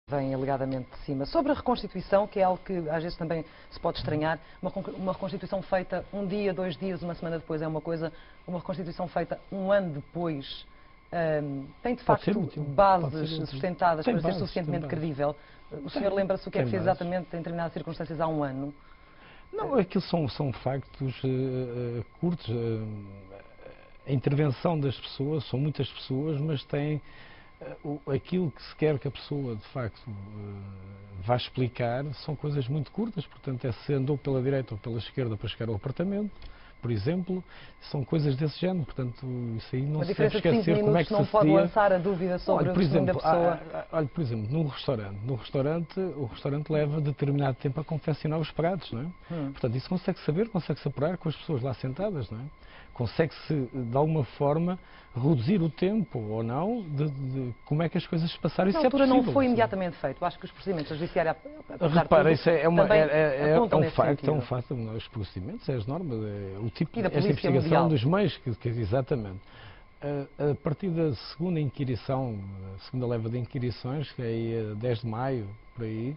Vem alegadamente de cima. Sobre a reconstituição, que é algo que às vezes também se pode estranhar, uma reconstituição feita um dia, 2 dias, uma semana depois é uma coisa, uma reconstituição feita um ano depois tem de facto bases sustentadas para ser suficientemente credível. O senhor lembra-se o que é que fez exatamente em determinadas circunstâncias há um ano? Não, aquilo são factos curtos. A intervenção das pessoas, são muitas pessoas, mas tem aquilo que se quer que a pessoa, de facto, vá explicar, são coisas muito curtas. Portanto, se andou pela direita ou pela esquerda para chegar ao apartamento, por exemplo, são coisas desse género. Portanto, isso aí não se deve esquecer como é que se não pode lançar a dúvida sobre o testemunho da pessoa. Olha, por exemplo, no restaurante, o restaurante leva determinado tempo a confeccionar os pratos, não é? Portanto, isso consegue saber, consegue-se apurar com as pessoas lá sentadas, não é? Consegue-se, de alguma forma, reduzir o tempo ou não de como é que as coisas se passaram. Na altura não foi imediatamente feito. Acho que os procedimentos judiciários, repara, isso é um um facto. Os procedimentos, as normas, o tipo de investigação mundial. dos meios, exatamente. A partir da segunda inquirição, a segunda leva de inquirições, que é aí 10 de maio, por aí,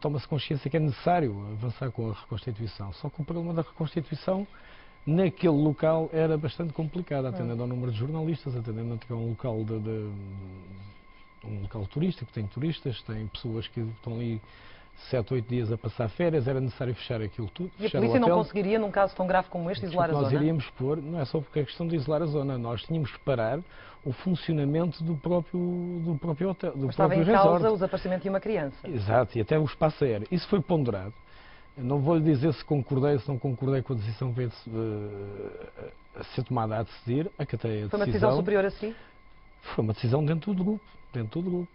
toma-se consciência que é necessário avançar com a reconstituição. Só que o problema da reconstituição naquele local era bastante complicado, atendendo ao número de jornalistas, atendendo a um local um local turístico, tem turistas, tem pessoas que estão ali 7 ou 8 dias a passar férias, era necessário fechar aquilo tudo. E a polícia não conseguiria, num caso tão grave como este, isolar a zona? Nós iríamos pôr, não é só porque é questão de isolar a zona, nós tínhamos que parar o funcionamento do próprio hotel, do estava próprio em causa resort. O desaparecimento de uma criança. Exato, e até o espaço aéreo. Isso foi ponderado. Eu não vou lhe dizer se concordei, se não concordei com a decisão que veio a ser tomada a decidir, acatei a decisão. Foi uma decisão superior a si? Foi uma decisão dentro do grupo,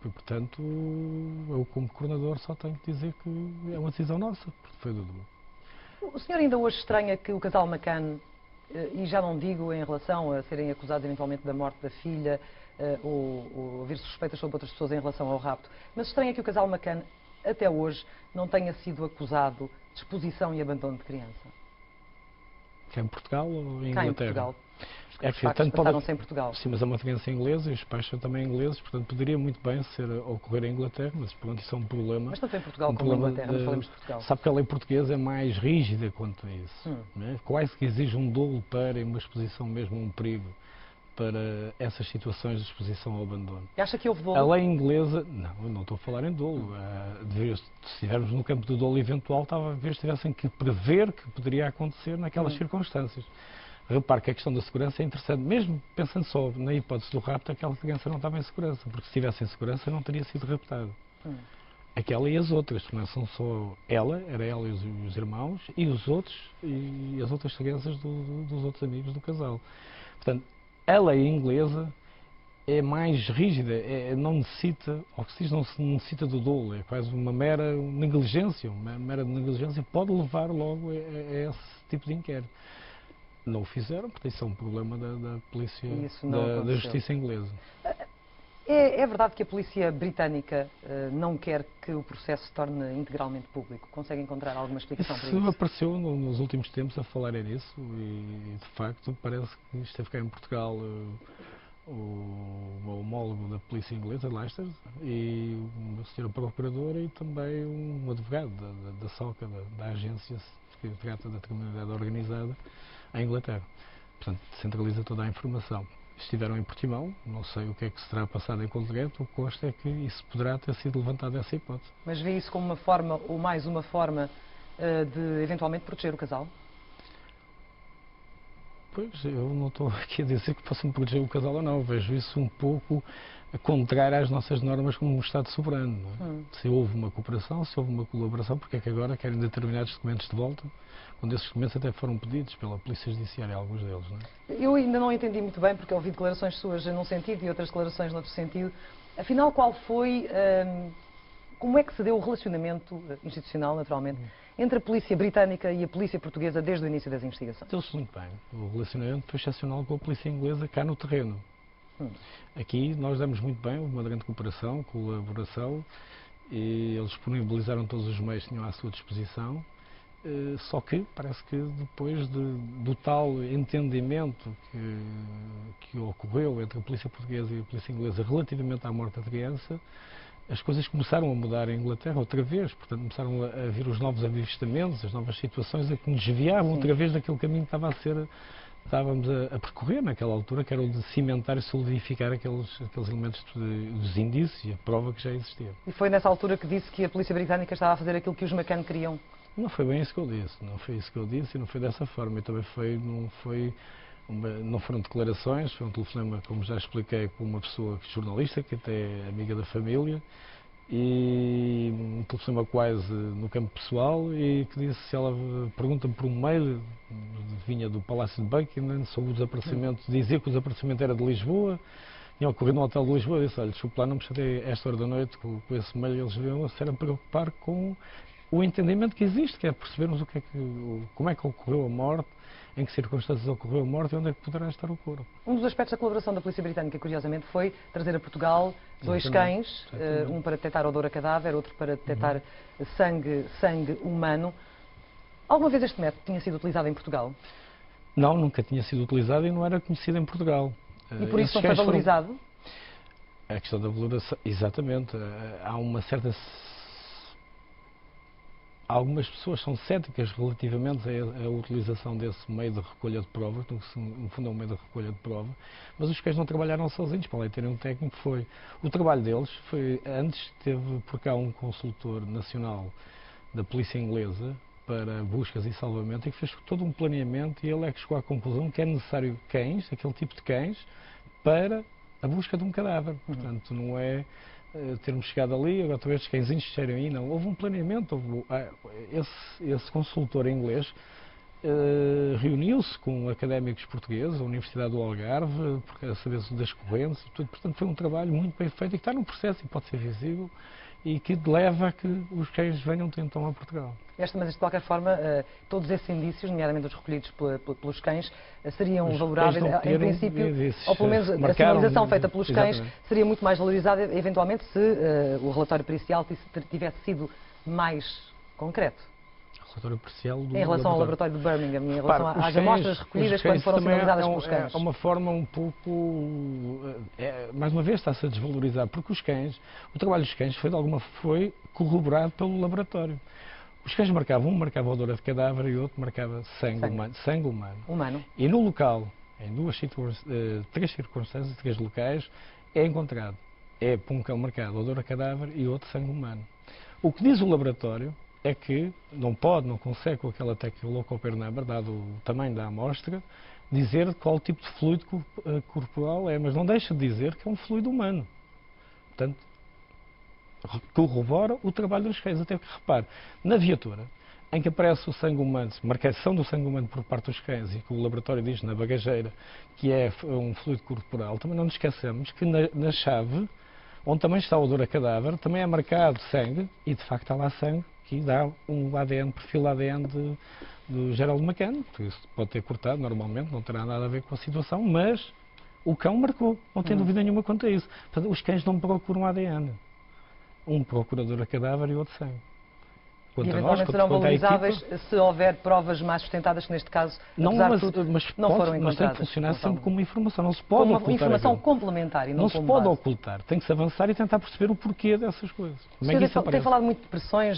e portanto eu como coordenador só tenho que dizer que é uma decisão nossa, porque foi do grupo. O senhor ainda hoje estranha que o casal McCann, e já não digo em relação a serem acusados eventualmente da morte da filha, ou haver suspeitas sobre outras pessoas em relação ao rapto, mas estranha que o casal McCann até hoje não tenha sido acusado de exposição e abandono de criança. Que é em Portugal ou em Inglaterra? Cá em Portugal. É que tanto passaram-se em Portugal. Sim, mas é uma criança inglesa e os pais são também ingleses, portanto poderia muito bem ocorrer em Inglaterra, mas pronto, isso é um problema. Mas tanto em Portugal como em Inglaterra, mas falamos de Portugal. Sabe que a lei portuguesa é mais rígida quanto a isso. Né? Quase que exige um dolo para uma exposição mesmo a um perigo, para essas situações de exposição ao abandono. E acha que houve dolo? A lei inglesa, não, eu não estou a falar em dolo. Se estivermos no campo do dolo eventual, talvez tivessem que prever que poderia acontecer naquelas circunstâncias. Repare que a questão da segurança é interessante, mesmo pensando só na hipótese do rapto, aquela criança não estava em segurança, porque se estivesse em segurança não teria sido raptada. Aquela e as outras, não são só ela, era ela e os irmãos, e os outros, e as outras crianças dos outros amigos do casal. Portanto, a lei inglesa é mais rígida, não necessita, ou que se diz, não se necessita do dolo, é quase uma mera negligência, pode levar logo a esse tipo de inquérito. Não o fizeram, porque isso é um problema da polícia, da justiça inglesa. É verdade que a polícia britânica não quer que o processo se torne integralmente público? Consegue encontrar alguma explicação para isso? Isso apareceu nos últimos tempos a falarem nisso e, de facto, parece que esteve cá em Portugal o homólogo da polícia inglesa, Leicester, e uma senhora procuradora e também um advogado da SOCA, da agência que trata da criminalidade organizada, em Inglaterra. Portanto, centraliza toda a informação. Estiveram em Portimão, não sei o que é que se terá passado em concreto, o que consta é que isso poderá ter sido levantado essa hipótese. Mas vê isso como uma forma, ou mais uma forma, de eventualmente proteger o casal? Pois, eu não estou aqui a dizer que possam proteger o casal ou não, vejo isso um pouco contrário às nossas normas como um Estado soberano. Não é? Se houve uma cooperação, se houve uma colaboração, porque é que agora querem determinados documentos de volta, quando esses documentos até foram pedidos pela Polícia Judiciária, alguns deles. Não é? Eu ainda não entendi muito bem, porque ouvi declarações suas num sentido e outras declarações noutro sentido. Afinal, qual foi, como é que se deu o relacionamento institucional, naturalmente, entre a polícia britânica e a polícia portuguesa desde o início das investigações? Deu-se muito bem. O relacionamento foi excepcional com a polícia inglesa cá no terreno. Aqui nós damos muito bem, houve uma grande cooperação, colaboração, e eles disponibilizaram todos os meios que tinham à sua disposição, só que parece que depois do tal entendimento que ocorreu entre a polícia portuguesa e a polícia inglesa relativamente à morte da criança, as coisas começaram a mudar em Inglaterra outra vez, portanto começaram a vir os novos avistamentos, as novas situações a que nos desviavam outra vez daquele caminho que estávamos a percorrer naquela altura, que era o de cimentar e solidificar aqueles elementos dos indícios e a prova que já existia. E foi nessa altura que disse que a polícia britânica estava a fazer aquilo que os McCann queriam? Não foi bem isso que eu disse, não foi isso que eu disse e não foi dessa forma. E também não foram declarações, foi um telefonema, como já expliquei, com uma pessoa jornalista, que até é amiga da família, e um telefonema quase no campo pessoal, e que disse, ela pergunta-me por um mail, vinha do Palácio de Buckingham, sobre o desaparecimento, dizia que o desaparecimento era de Lisboa, tinha ocorrido no hotel de Lisboa, eu disse, olha, desculpe lá, não me chatei esta hora da noite com esse mail, eles deviam se preocupar com o entendimento que existe, que é percebermos como é que ocorreu a morte, em que circunstâncias ocorreu a morte e onde é que poderá estar o corpo. Um dos aspectos da colaboração da Polícia Britânica, curiosamente, foi trazer a Portugal dois cães, um para detectar odor a cadáver, outro para detectar sangue humano. Alguma vez este método tinha sido utilizado em Portugal? Não, nunca tinha sido utilizado e não era conhecido em Portugal. E por isso não foi valorizado? A questão da valoração, exatamente. Há uma certa... Algumas pessoas são céticas relativamente à utilização desse meio de recolha de provas, no fundo é um meio de recolha de prova, mas os cães não trabalharam sozinhos, para lá terem um técnico, o trabalho deles foi, antes teve por cá um consultor nacional da polícia inglesa para buscas e salvamento e que fez todo um planeamento e ele é que chegou à conclusão que é necessário cães, aquele tipo de cães, para a busca de um cadáver. Portanto, não é termos chegado ali, agora talvez os cãezinhos cheirem aí, não. Houve um planeamento, esse consultor inglês reuniu-se com académicos portugueses, a Universidade do Algarve, para saber das correntes e tudo. Portanto, foi um trabalho muito bem feito e que está num processo e pode ser visível e que leva a que os cães venham então a Portugal. Mas de qualquer forma, todos esses indícios, nomeadamente os recolhidos pelos cães, seriam valoráveis, em princípio, ou pelo menos a sinalização feita pelos cães seria muito mais valorizada, eventualmente, se o relatório pericial tivesse sido mais concreto. Relatório pericial em relação ao laboratório de Birmingham, em relação às amostras recolhidas quando foram sinalizadas pelos cães. É uma forma um pouco... mais uma vez está-se a desvalorizar, porque o trabalho dos cães foi corroborado pelo laboratório. Os cães marcavam, um marcava odor de cadáver e o outro marcava sangue humano. E no local, em três circunstâncias, três locais, é encontrado. Por um cão marcado odor a cadáver e outro sangue humano. O que diz o laboratório é que não consegue com aquela técnica local number, dado o tamanho da amostra, dizer qual tipo de fluido corporal é, mas não deixa de dizer que é um fluido humano. Portanto, corrobora o trabalho dos cães. Até que, repare, na viatura, em que aparece o sangue humano, marcação do sangue humano por parte dos cães e que o laboratório diz na bagageira que é um fluido corporal, também não nos esqueçamos que na chave, onde também está o odor a cadáver, também é marcado sangue e de facto está lá sangue que dá um ADN, perfil ADN do Gerald McCann. Isso pode ter cortado normalmente, não terá nada a ver com a situação, mas o cão marcou, não tem dúvida nenhuma quanto a isso. Portanto, os cães não procuram ADN. Um procurador a cadáver e outro sangue. E eventualmente serão valorizáveis se houver provas mais sustentadas que neste caso, não foram encontradas. Mas tem que funcionar sempre como informação, não se pode ocultar. Como informação complementar e não se pode ocultar, tem que se avançar e tentar perceber o porquê dessas coisas. O senhor tem falado muito de pressões